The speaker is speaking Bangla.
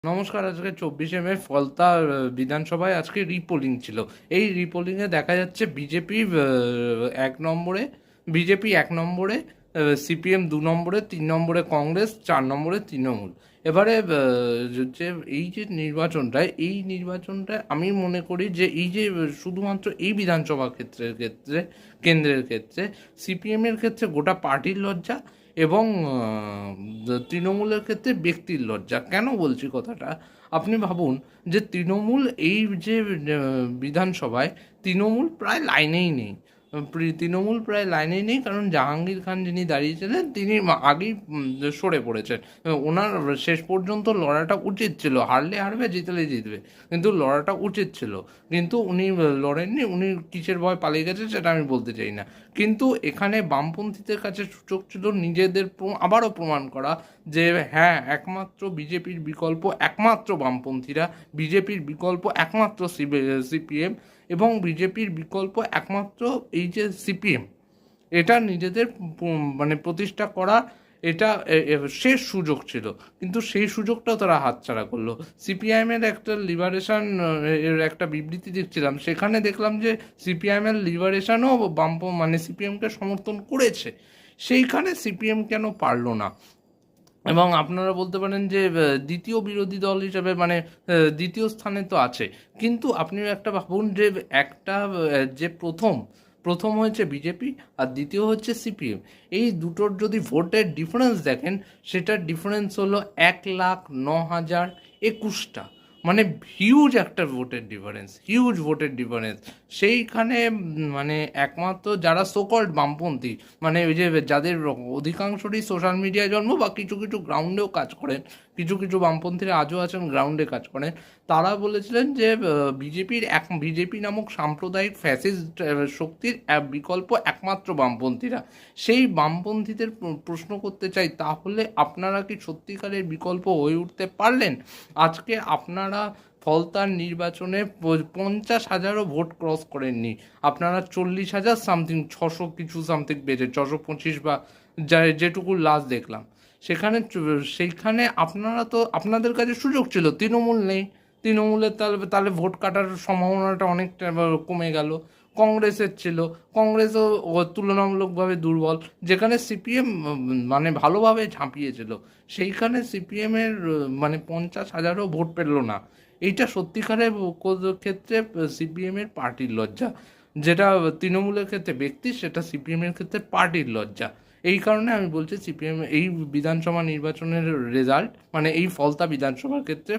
নমস্কার। আজকে 24শে মে ফলতা বিধানসভায় আজকে রিপোলিং ছিল। এই রিপোলিংয়ে দেখা যাচ্ছে বিজেপি এক নম্বরে, সিপিএম 2 নম্বরে, 3 নম্বরে কংগ্রেস, 4 নম্বরে তৃণমূল। এবারে যে এই নির্বাচনটা আমি মনে করি যে এই যে শুধুমাত্র এই বিধানসভা কেন্দ্রের ক্ষেত্রে সিপিএমের ক্ষেত্রে গোটা পার্টির লজ্জা এবং তৃণমূলের ক্ষেত্রে ব্যক্তির লজ্জা। কেন বলছি কথাটা? আপনি ভাবুন যে বিধানসভায় তৃণমূল প্রায় লাইনেই নেই। কারণ জাহাঙ্গীর খান যিনি দাঁড়িয়েছিলেন তিনি আগেই সরে পড়েছেন। ওনার শেষ পর্যন্ত লড়াটা উচিত ছিল, হারলে হারবে জিতলে জিতবে, কিন্তু লড়াটা উচিত ছিল, কিন্তু উনি লড়েননি। উনি কিসের ভয় পালিয়ে গেছে সেটা আমি বলতে চাই না, কিন্তু এখানে বামপন্থীদের কাছে সুযোগ ছিল নিজেদের আবারও প্রমাণ করা যে হ্যাঁ, একমাত্র বিজেপির বিকল্প একমাত্র বামপন্থীরা, বিজেপির বিকল্প একমাত্র সিপিএম এবং বিজেপির বিকল্প একমাত্র এই যে সিপিএম, এটা নিজেদের প্রতিষ্ঠা করা, এটা শেষ সুযোগ ছিল, কিন্তু সেই সুযোগটাও তারা হাতছাড়া করলো। সিপিআইএমের একটা লিবারেশন এর একটা বিবৃতি দেখছিলাম, সেখানে দেখলাম যে সিপিআইএমের লিবারেশনও সিপিএমকে সমর্থন করেছে, সেইখানে সিপিএম কেন পারলো না? এবং আপনারা বলতে পারেন যে দ্বিতীয় বিরোধী দল হিসেবে দ্বিতীয় স্থানে তো আছে, কিন্তু আপনি একটা ভাবুন যে একটা যে প্রথম হয়েছে বিজেপি আর দ্বিতীয় হচ্ছে সিপিএম, এই দুটোর যদি ভোটের ডিফারেন্স দেখেন, সেটার ডিফারেন্স হলো 1,09,021টা। হিউজ একটা হিউজ ভোটের ডিফারেন্স। সেইখানে একমাত্র যারা সোকল্ড বামপন্থী, ওই যে যাদের অধিকাংশরই সোশ্যাল মিডিয়ায় জন্ম বা কিছু কিছু গ্রাউন্ডেও কাজ করেন, কিছু কিছু বামপন্থীরা আজও আছেন গ্রাউন্ডে কাজ করেন, তারা বলেছিলেন যে বিজেপি নামক সাম্প্রদায়িক ফ্যাসিস্ট শক্তির বিকল্প একমাত্র বামপন্থীরা। সেই বামপন্থীদের প্রশ্ন করতে চাই, তাহলে আপনারা কি সত্যিকারের বিকল্প হয়ে উঠতে পারলেন? আজকে আপনারা ফলতার নির্বাচনে 50,000ও ভোট ক্রস করেননি, আপনারা 40,000 সামথিং, 600 কিছু সামথিং পেয়েছে, 625 বা যেটুকু লাস্ট দেখলাম। সেইখানে আপনাদের কাছে সুযোগ ছিল, তৃণমূল নেই, তৃণমূলের তাহলে ভোট কাটার সম্ভাবনাটা অনেকটা কমে গেল। কংগ্রেসের ছিল, কংগ্রেসও তুলনামূলকভাবে দুর্বল, যেখানে সিপিএম ভালোভাবে ঝাঁপিয়েছিল, সেইখানে সিপিএমের 50,000ও ভোট পেল না। এইটা সত্যিকারের ক্ষেত্রে সিপিএমের পার্টির লজ্জা, যেটা তৃণমূলের ক্ষেত্রে ব্যক্তি, সেটা সিপিএমের ক্ষেত্রে পার্টির লজ্জা। এই কারণে আমি বলছি সিপিএম এই বিধানসভা নির্বাচনের রেজাল্ট এই ফলতা বিধানসভার ক্ষেত্রে